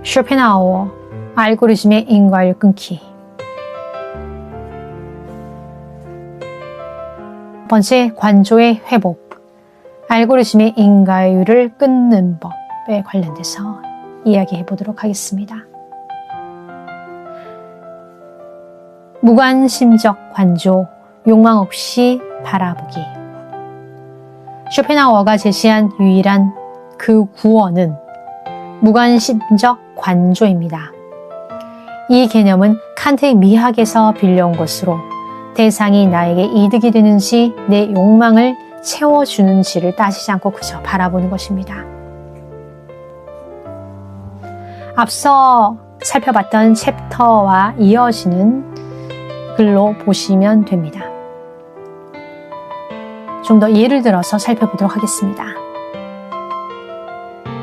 쇼펜하우어, 알고리즘의 인과율 끊기. 첫 번째, 관조의 회복. 알고리즘의 인과율을 끊는 법에 관련돼서 이야기해 보도록 하겠습니다. 무관심적 관조, 욕망 없이 바라보기. 쇼펜하우어가 제시한 유일한 그 구원은 무관심적 관조입니다. 이 개념은 칸트의 미학에서 빌려온 것으로 대상이 나에게 이득이 되는지 내 욕망을 채워주는지를 따지지 않고 그저 바라보는 것입니다. 앞서 살펴봤던 챕터와 이어지는 글로 보시면 됩니다. 좀 더 예를 들어서 살펴보도록 하겠습니다.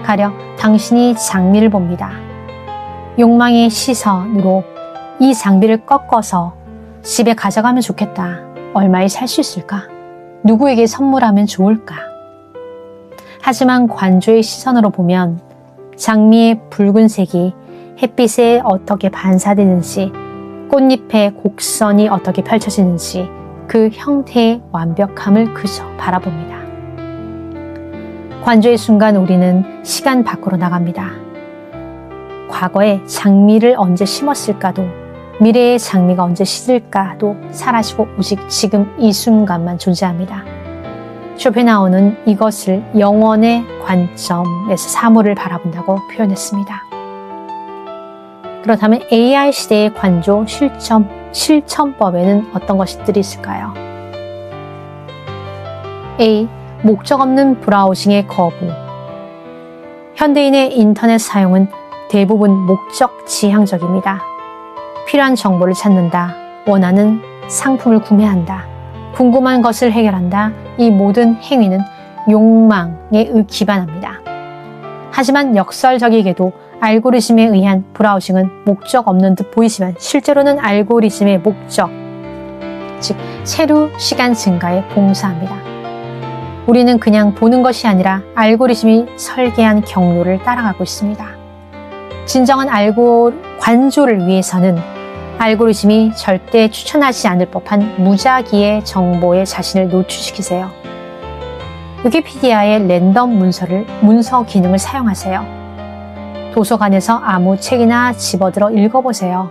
가령 당신이 장미를 봅니다. 욕망의 시선으로 이 장미를 꺾어서 집에 가져가면 좋겠다. 얼마에 살 수 있을까? 누구에게 선물하면 좋을까? 하지만 관조의 시선으로 보면 장미의 붉은색이 햇빛에 어떻게 반사되는지, 꽃잎의 곡선이 어떻게 펼쳐지는지 그 형태의 완벽함을 그저 바라봅니다. 관조의 순간 우리는 시간 밖으로 나갑니다. 과거에 장미를 언제 심었을까도, 미래의 장미가 언제 시들까도 사라지고 오직 지금 이 순간만 존재합니다. 쇼펜하우어는 이것을 영원의 관점에서 사물을 바라본다고 표현했습니다. 그렇다면 AI 시대의 관조 실천법에는 어떤 것들이 있을까요? A. 목적 없는 브라우징의 거부. 현대인의 인터넷 사용은 대부분 목적 지향적입니다. 필요한 정보를 찾는다, 원하는 상품을 구매한다, 궁금한 것을 해결한다. 이 모든 행위는 욕망에 기반합니다. 하지만 역설적이게도 알고리즘에 의한 브라우징은 목적 없는 듯 보이지만 실제로는 알고리즘의 목적, 즉 체류 시간 증가에 봉사합니다. 우리는 그냥 보는 것이 아니라 알고리즘이 설계한 경로를 따라가고 있습니다. 진정한 관조를 위해서는 알고리즘이 절대 추천하지 않을 법한 무작위의 정보에 자신을 노출시키세요. 위키피디아의 랜덤 문서 기능을 사용하세요. 도서관에서 아무 책이나 집어들어 읽어보세요.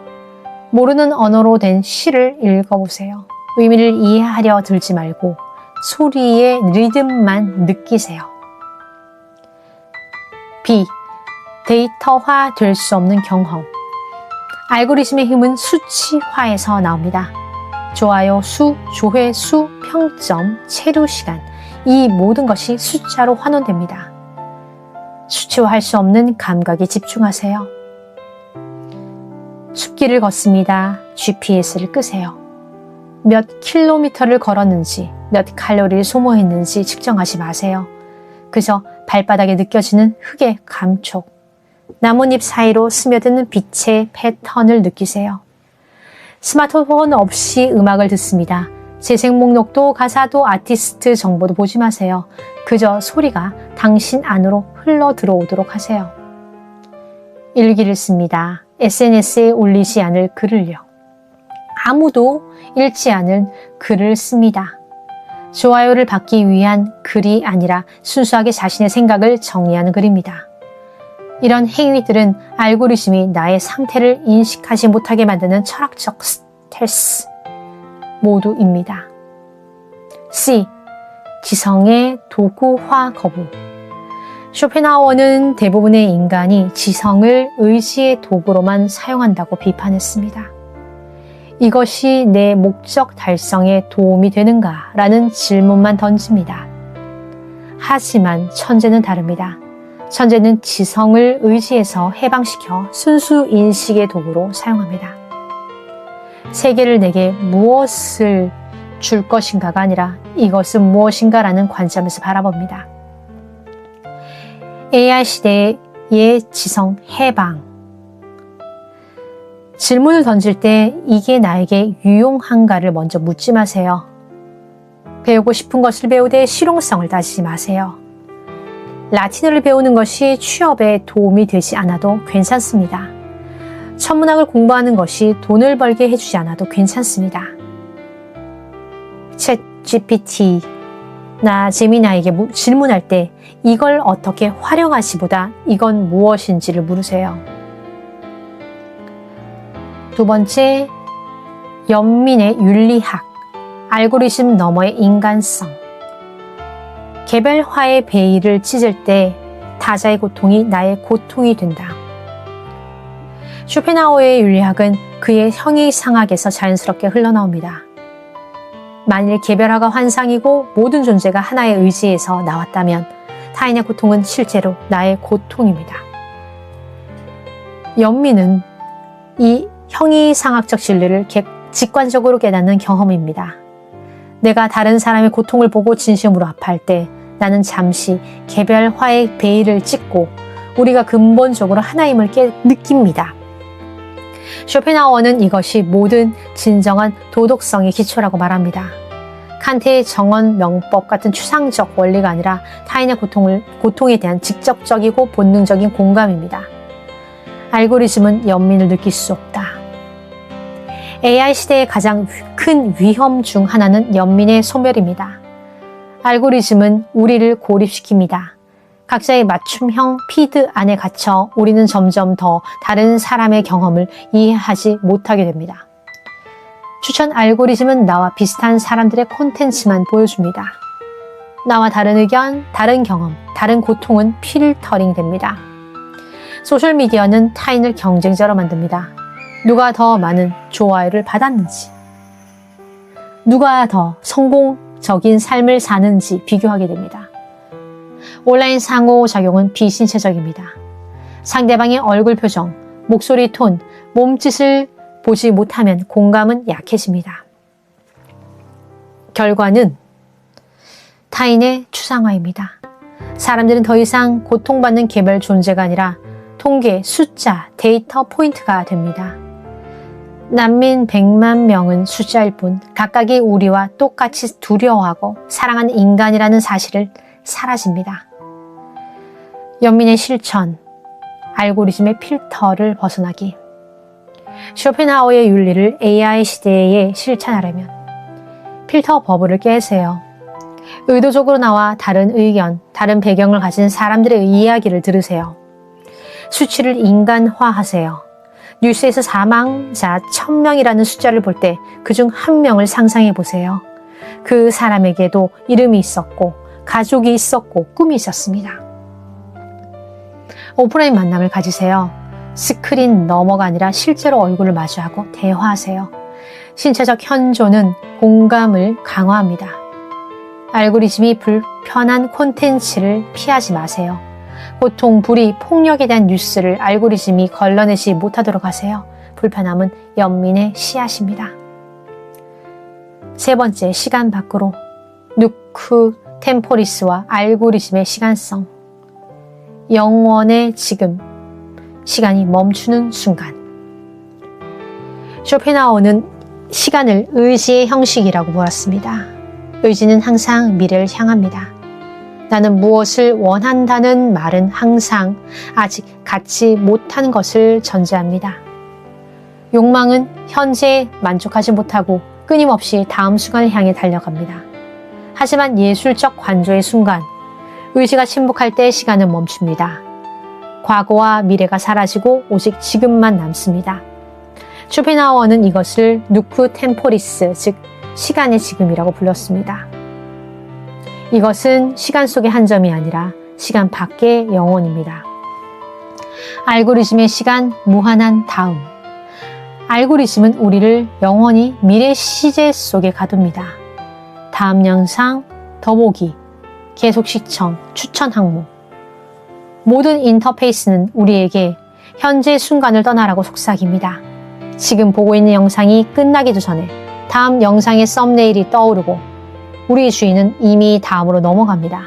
모르는 언어로 된 시를 읽어보세요. 의미를 이해하려 들지 말고 소리의 리듬만 느끼세요. B. 데이터화 될 수 없는 경험. 알고리즘의 힘은 수치화에서 나옵니다. 좋아요 수, 조회 수, 평점, 체류 시간, 이 모든 것이 숫자로 환원됩니다. 수치화할 수 없는 감각에 집중하세요. 숲길을 걷습니다. GPS를 끄세요. 몇 킬로미터를 걸었는지, 몇 칼로리를 소모했는지 측정하지 마세요. 그저 발바닥에 느껴지는 흙의 감촉, 나뭇잎 사이로 스며드는 빛의 패턴을 느끼세요. 스마트폰 없이 음악을 듣습니다. 재생 목록도 가사도 아티스트 정보도 보지 마세요. 그저 소리가 당신 안으로 흘러 들어오도록 하세요. 일기를 씁니다. SNS에 올리지 않을 글을요. 아무도 읽지 않을 글을 씁니다. 좋아요를 받기 위한 글이 아니라 순수하게 자신의 생각을 정리하는 글입니다. 이런 행위들은 알고리즘이 나의 상태를 인식하지 못하게 만드는 철학적 스텔스 모두입니다. C. 지성의 도구화 거부. 쇼펜하우어는 대부분의 인간이 지성을 의지의 도구로만 사용한다고 비판했습니다. 이것이 내 목적 달성에 도움이 되는가? 라는 질문만 던집니다. 하지만 천재는 다릅니다. 천재는 지성을 의지에서 해방시켜 순수 인식의 도구로 사용합니다. 세계를 내게 무엇을 줄 것인가가 아니라 이것은 무엇인가라는 관점에서 바라봅니다. AI 시대의 지성 해방. 질문을 던질 때 이게 나에게 유용한가를 먼저 묻지 마세요. 배우고 싶은 것을 배우되 실용성을 따지지 마세요. 라틴어를 배우는 것이 취업에 도움이 되지 않아도 괜찮습니다. 천문학을 공부하는 것이 돈을 벌게 해주지 않아도 괜찮습니다. 챗 GPT, 나 제미나에게 질문할 때 이걸 어떻게 활용하시보다 이건 무엇인지를 물으세요. 두 번째, 연민의 윤리학, 알고리즘 너머의 인간성. 개별화의 베일을 찢을 때 타자의 고통이 나의 고통이 된다. 쇼펜하우어의 윤리학은 그의 형이상학에서 자연스럽게 흘러나옵니다. 만일 개별화가 환상이고 모든 존재가 하나의 의지에서 나왔다면 타인의 고통은 실제로 나의 고통입니다. 연민은 이 형이상학적 진리를 직관적으로 깨닫는 경험입니다. 내가 다른 사람의 고통을 보고 진심으로 아파할 때 나는 잠시 개별화의 베일을 찢고 우리가 근본적으로 하나임을 느낍니다. 쇼펜하우어는 이것이 모든 진정한 도덕성의 기초라고 말합니다. 칸트의 정언 명법 같은 추상적 원리가 아니라 타인의 고통에 대한 직접적이고 본능적인 공감입니다. 알고리즘은 연민을 느낄 수 없다. AI 시대의 가장 큰 위험 중 하나는 연민의 소멸입니다. 알고리즘은 우리를 고립시킵니다. 각자의 맞춤형 피드 안에 갇혀 우리는 점점 더 다른 사람의 경험을 이해하지 못하게 됩니다. 추천 알고리즘은 나와 비슷한 사람들의 콘텐츠만 보여줍니다. 나와 다른 의견, 다른 경험, 다른 고통은 필터링 됩니다. 소셜미디어는 타인을 경쟁자로 만듭니다. 누가 더 많은 좋아요를 받았는지, 누가 더 성공적인 삶을 사는지 비교하게 됩니다. 온라인 상호작용은 비신체적입니다. 상대방의 얼굴 표정, 목소리 톤, 몸짓을 보지 못하면 공감은 약해집니다. 결과는 타인의 추상화입니다. 사람들은 더 이상 고통받는 개별 존재가 아니라 통계, 숫자, 데이터 포인트가 됩니다. 난민 100만 명은 숫자일 뿐 각각이 우리와 똑같이 두려워하고 사랑하는 인간이라는 사실을 사라집니다. 연민의 실천, 알고리즘의 필터를 벗어나기. 쇼펜하우어의 윤리를 AI 시대에 실천하려면 필터 버블을 깨세요. 의도적으로 나와 다른 의견, 다른 배경을 가진 사람들의 이야기를 들으세요. 수치를 인간화하세요. 뉴스에서 사망자 1000명이라는 숫자를 볼 때 그중 1명을 상상해 보세요. 그 사람에게도 이름이 있었고 가족이 있었고 꿈이 있었습니다. 오프라인 만남을 가지세요. 스크린 너머가 아니라 실제로 얼굴을 마주하고 대화하세요. 신체적 현존은 공감을 강화합니다. 알고리즘이 불편한 콘텐츠를 피하지 마세요. 고통, 불의, 폭력에 대한 뉴스를 알고리즘이 걸러내지 못하도록 하세요. 불편함은 연민의 씨앗입니다. 세 번째, 시간 밖으로. 누크 템포리스와 알고리즘의 시간성. 영원의 지금, 시간이 멈추는 순간. 쇼펜하우어는 시간을 의지의 형식이라고 보았습니다. 의지는 항상 미래를 향합니다. 나는 무엇을 원한다는 말은 항상 아직 갖지 못한 것을 전제합니다. 욕망은 현재에 만족하지 못하고 끊임없이 다음 순간을 향해 달려갑니다. 하지만 예술적 관조의 순간, 의지가 침묵할 때 시간은 멈춥니다. 과거와 미래가 사라지고 오직 지금만 남습니다. 쇼펜하우어는 이것을 누크 템포리스, 즉 시간의 지금이라고 불렀습니다. 이것은 시간 속의 한 점이 아니라 시간 밖의 영혼입니다. 알고리즘의 시간, 무한한 다음. 알고리즘은 우리를 영원히 미래 시제 속에 가둡니다. 다음 영상, 더보기, 계속 시청, 추천 항목. 모든 인터페이스는 우리에게 현재 순간을 떠나라고 속삭입니다. 지금 보고 있는 영상이 끝나기도 전에 다음 영상의 썸네일이 떠오르고 우리의 주인은 이미 다음으로 넘어갑니다.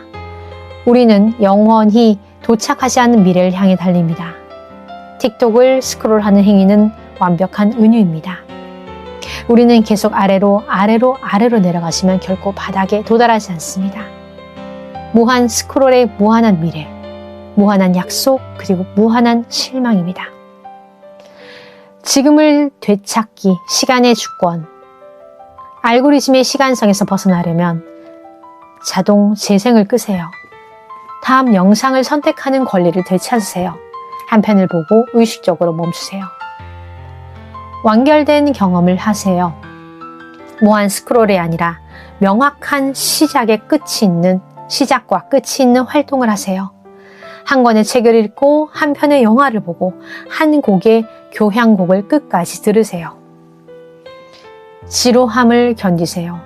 우리는 영원히 도착하지 않는 미래를 향해 달립니다. 틱톡을 스크롤하는 행위는 완벽한 은유입니다. 우리는 계속 아래로 내려가시면 결코 바닥에 도달하지 않습니다. 무한 스크롤의 무한한 미래, 무한한 약속, 그리고 무한한 실망입니다. 지금을 되찾기, 시간의 주권. 알고리즘의 시간성에서 벗어나려면 자동 재생을 끄세요. 다음 영상을 선택하는 권리를 되찾으세요. 한 편을 보고 의식적으로 멈추세요. 완결된 경험을 하세요. 무한 스크롤이 아니라 명확한 시작과 끝이 있는 활동을 하세요. 한 권의 책을 읽고 한 편의 영화를 보고 한 곡의 교향곡을 끝까지 들으세요. 지루함을 견디세요.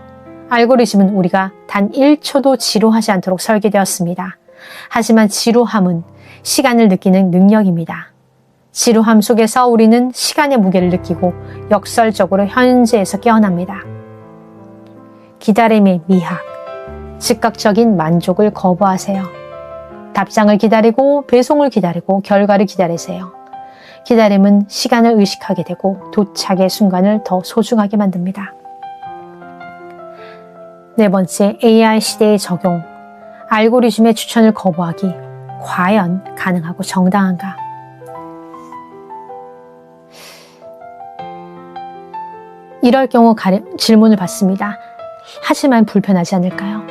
알고리즘은 우리가 단 1초도 지루하지 않도록 설계되었습니다. 하지만 지루함은 시간을 느끼는 능력입니다. 지루함 속에서 우리는 시간의 무게를 느끼고 역설적으로 현재에서 깨어납니다. 기다림의 미학, 즉각적인 만족을 거부하세요. 답장을 기다리고 배송을 기다리고 결과를 기다리세요. 기다림은 시간을 의식하게 되고 도착의 순간을 더 소중하게 만듭니다. 네 번째, AI 시대의 적용. 알고리즘의 추천을 거부하기. 과연 가능하고 정당한가? 이럴 경우 질문을 받습니다. 하지만 불편하지 않을까요?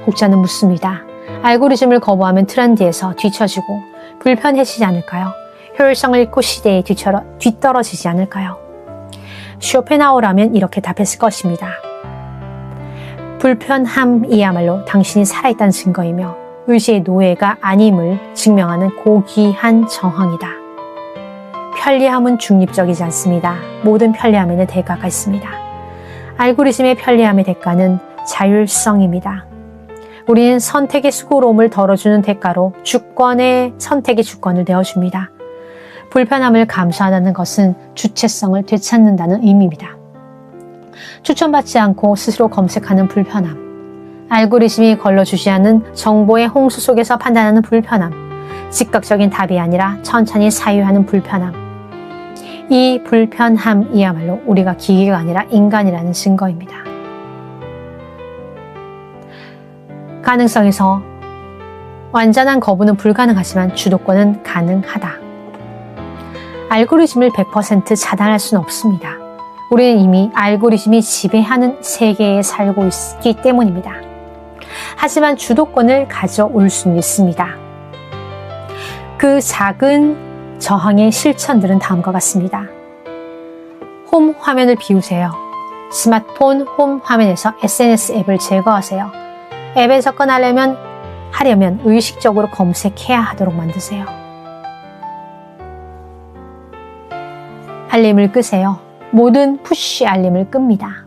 혹자는 묻습니다. 알고리즘을 거부하면 트렌드에서 뒤처지고 불편해지지 않을까요? 효율성을 잃고 시대에 뒤떨어지지 않을까요? 쇼펜하우어라면 이렇게 답했을 것입니다. 불편함이야말로 당신이 살아있다는 증거이며 의지의 노예가 아님을 증명하는 고귀한 정황이다. 편리함은 중립적이지 않습니다. 모든 편리함에는 대가가 있습니다. 알고리즘의 편리함의 대가는 자율성입니다. 우리는 선택의 수고로움을 덜어주는 대가로 선택의 주권을 내어줍니다. 불편함을 감수하다는 것은 주체성을 되찾는다는 의미입니다. 추천받지 않고 스스로 검색하는 불편함, 알고리즘이 걸러주지 않는 정보의 홍수 속에서 판단하는 불편함, 즉각적인 답이 아니라 천천히 사유하는 불편함. 이 불편함이야말로 우리가 기계가 아니라 인간이라는 증거입니다. 가능성에서 완전한 거부는 불가능하지만 주도권은 가능하다. 알고리즘을 100% 차단할 수는 없습니다. 우리는 이미 알고리즘이 지배하는 세계에 살고 있기 때문입니다. 하지만 주도권을 가져올 수는 있습니다. 그 작은 저항의 실천들은 다음과 같습니다. 홈 화면을 비우세요. 스마트폰 홈 화면에서 SNS 앱을 제거하세요. 앱에 접근하려면 의식적으로 검색해야 하도록 만드세요. 알림을 끄세요. 모든 푸시 알림을 끕니다.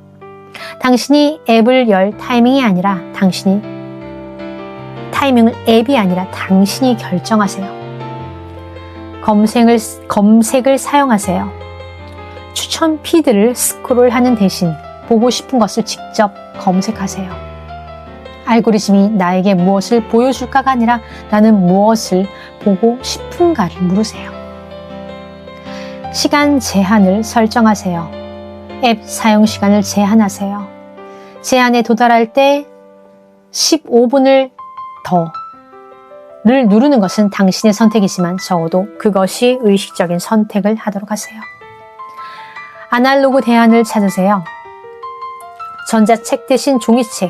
당신이 앱을 열 타이밍이 아니라 앱이 아니라 당신이 결정하세요. 검색을 사용하세요. 추천 피드를 스크롤하는 대신 보고 싶은 것을 직접 검색하세요. 알고리즘이 나에게 무엇을 보여줄까가 아니라 나는 무엇을 보고 싶은가를 물으세요. 시간 제한을 설정하세요. 앱 사용 시간을 제한하세요. 제한에 도달할 때 15분을 더를 누르는 것은 당신의 선택이지만 적어도 그것이 의식적인 선택을 하도록 하세요. 아날로그 대안을 찾으세요. 전자책 대신 종이책,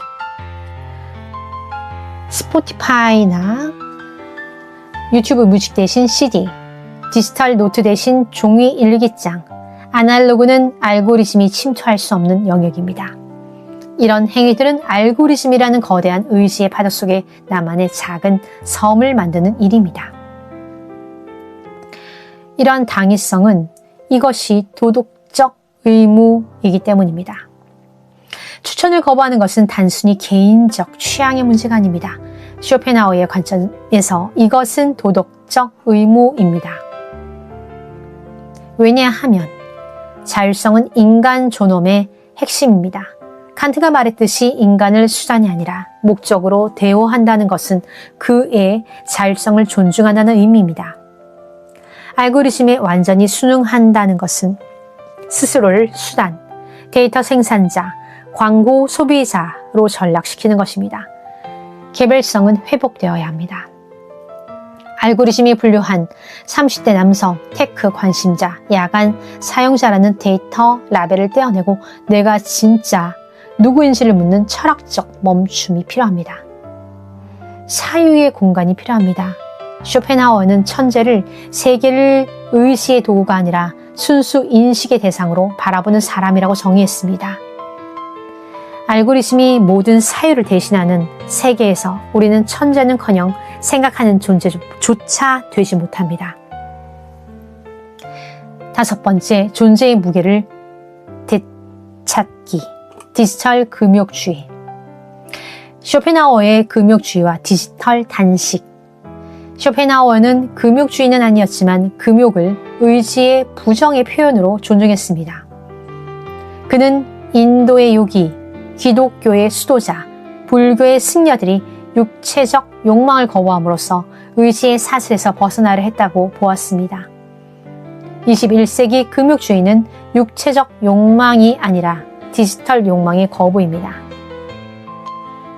스포티파이나 유튜브 뮤직 대신 CD, 디지털 노트 대신 종이 일기장. 아날로그는 알고리즘이 침투할 수 없는 영역입니다. 이런 행위들은 알고리즘이라는 거대한 의지의 파도 속에 나만의 작은 섬을 만드는 일입니다. 이러한 당위성은 이것이 도덕적 의무이기 때문입니다. 추천을 거부하는 것은 단순히 개인적 취향의 문제가 아닙니다. 쇼펜하우어의 관점에서 이것은 도덕적 의무입니다. 왜냐하면 자율성은 인간 존엄의 핵심입니다. 칸트가 말했듯이 인간을 수단이 아니라 목적으로 대우한다는 것은 그의 자율성을 존중한다는 의미입니다. 알고리즘에 완전히 순응한다는 것은 스스로를 수단, 데이터 생산자, 광고 소비자로 전락시키는 것입니다. 개별성은 회복되어야 합니다. 알고리즘이 분류한 30대 남성, 테크 관심자, 야간 사용자라는 데이터 라벨을 떼어내고 내가 진짜 누구인지를 묻는 철학적 멈춤이 필요합니다. 사유의 공간이 필요합니다. 쇼펜하우어는 천재를 세계를 의지의 도구가 아니라 순수 인식의 대상으로 바라보는 사람이라고 정의했습니다. 알고리즘이 모든 사유를 대신하는 세계에서 우리는 천재는커녕 생각하는 존재조차 되지 못합니다. 5번째, 존재의 무게를 되찾기. 디지털 금욕주의. 쇼펜하우어의 금욕주의와 디지털 단식. 쇼펜하우어는 금욕주의는 아니었지만 금욕을 의지의 부정의 표현으로 존중했습니다. 그는 인도의 요기, 기독교의 수도자, 불교의 승려들이 육체적 욕망을 거부함으로써 의지의 사슬에서 벗어나려 했다고 보았습니다. 21세기 금욕주의는 육체적 욕망이 아니라 디지털 욕망의 거부입니다.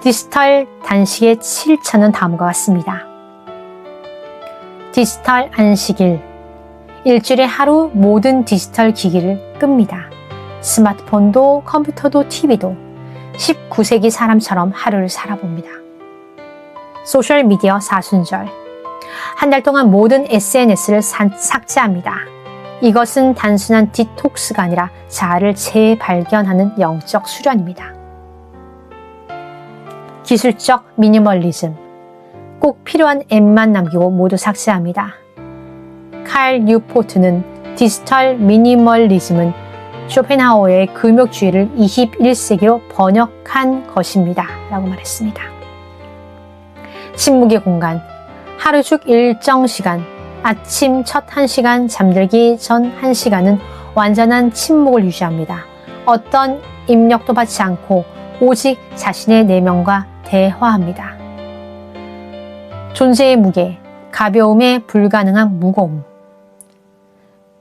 디지털 단식의 실천은 다음과 같습니다. 디지털 안식일. 일주일에 하루 모든 디지털 기기를 끕니다. 스마트폰도 컴퓨터도 TV도 19세기 사람처럼 하루를 살아봅니다. 소셜미디어 사순절. 한 달 동안 모든 SNS를 삭제합니다. 이것은 단순한 디톡스가 아니라 자아를 재발견하는 영적 수련입니다. 기술적 미니멀리즘. 꼭 필요한 앱만 남기고 모두 삭제합니다. 칼 뉴포트는 디지털 미니멀리즘은 쇼펜하우어의 금욕주의를 21세기로 번역한 것입니다. 라고 말했습니다. 침묵의 공간. 하루 중 일정 시간, 아침 첫 1시간, 잠들기 전 1시간은 완전한 침묵을 유지합니다. 어떤 입력도 받지 않고 오직 자신의 내면과 대화합니다. 존재의 무게, 가벼움에 불가능한 무거움.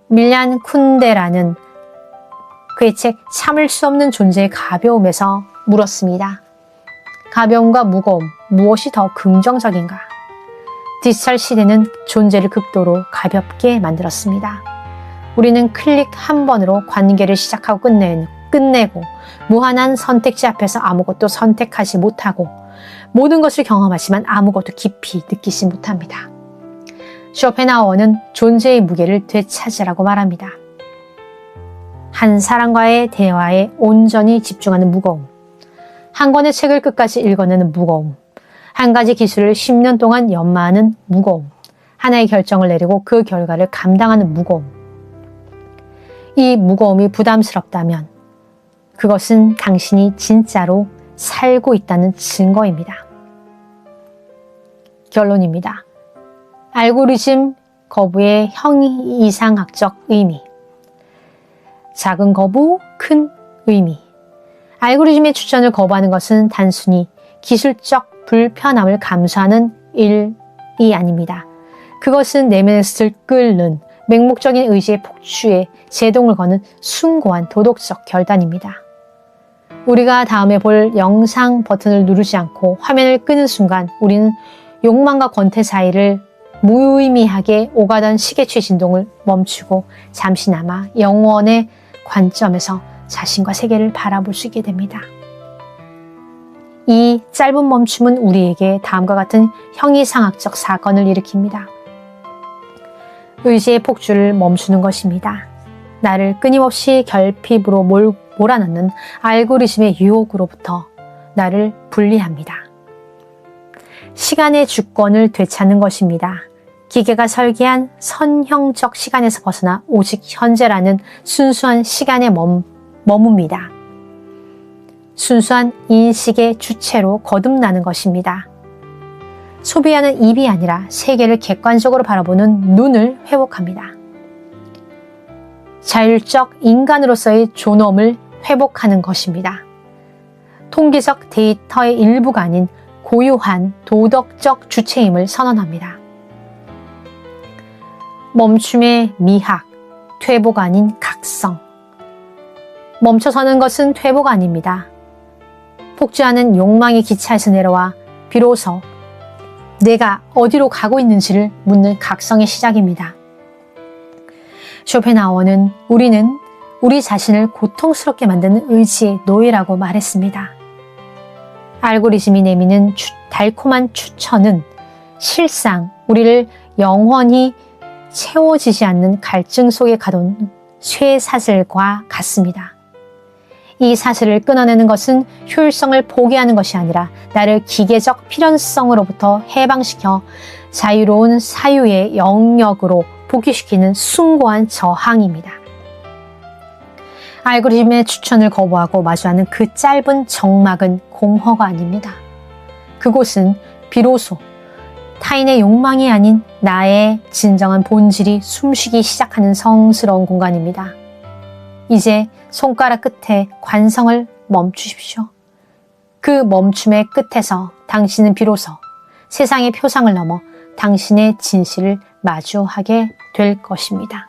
밀란 쿤데라는 그의 책 참을 수 없는 존재의 가벼움에서 물었습니다. 가벼움과 무거움, 무엇이 더 긍정적인가? 디지털 시대는 존재를 극도로 가볍게 만들었습니다. 우리는 클릭 한 번으로 관계를 시작하고 끝내고 무한한 선택지 앞에서 아무것도 선택하지 못하고 모든 것을 경험하지만 아무것도 깊이 느끼지 못합니다. 쇼펜하우어는 존재의 무게를 되찾으라고 말합니다. 한 사람과의 대화에 온전히 집중하는 무거움, 한 권의 책을 끝까지 읽어내는 무거움, 한 가지 기술을 10년 동안 연마하는 무거움, 하나의 결정을 내리고 그 결과를 감당하는 무거움. 이 무거움이 부담스럽다면 그것은 당신이 진짜로 살고 있다는 증거입니다. 결론입니다. 알고리즘 거부의 형이상학적 의미. 작은 거부, 큰 의미. 알고리즘의 추천을 거부하는 것은 단순히 기술적 불편함을 감수하는 일이 아닙니다. 그것은 내면에서 들끓는 맹목적인 의지의 폭주에 제동을 거는 숭고한 도덕적 결단입니다. 우리가 다음에 볼 영상 버튼을 누르지 않고 화면을 끄는 순간 우리는 욕망과 권태 사이를 무의미하게 오가던 시계추의 진동을 멈추고 잠시나마 영원의 관점에서 자신과 세계를 바라볼 수 있게 됩니다. 이 짧은 멈춤은 우리에게 다음과 같은 형이상학적 사건을 일으킵니다. 의지의 폭주를 멈추는 것입니다. 나를 끊임없이 결핍으로 몰아넣는 알고리즘의 유혹으로부터 나를 분리합니다. 시간의 주권을 되찾는 것입니다. 기계가 설계한 선형적 시간에서 벗어나 오직 현재라는 순수한 시간에 머뭅니다. 순수한 인식의 주체로 거듭나는 것입니다. 소비하는 입이 아니라 세계를 객관적으로 바라보는 눈을 회복합니다. 자율적 인간으로서의 존엄을 회복하는 것입니다. 통계적 데이터의 일부가 아닌 고유한 도덕적 주체임을 선언합니다. 멈춤의 미학, 퇴보가 아닌 각성. 멈춰서는 것은 퇴보가 아닙니다. 폭주하는 욕망의 기차에서 내려와 비로소 내가 어디로 가고 있는지를 묻는 각성의 시작입니다. 쇼펜하우어는 우리는 우리 자신을 고통스럽게 만드는 의지의 노예라고 말했습니다. 알고리즘이 내미는 달콤한 추천은 실상 우리를 영원히 채워지지 않는 갈증 속에 가둔 쇠사슬과 같습니다. 이 사슬을 끊어내는 것은 효율성을 포기하는 것이 아니라 나를 기계적 필연성으로부터 해방시켜 자유로운 사유의 영역으로 복귀시키는 숭고한 저항입니다. 알고리즘의 추천을 거부하고 마주하는 그 짧은 정막은 공허가 아닙니다. 그곳은 비로소 타인의 욕망이 아닌 나의 진정한 본질이 숨쉬기 시작하는 성스러운 공간입니다. 이제 손가락 끝에 관성을 멈추십시오. 그 멈춤의 끝에서 당신은 비로소 세상의 표상을 넘어 당신의 진실을 마주하게 될 것입니다.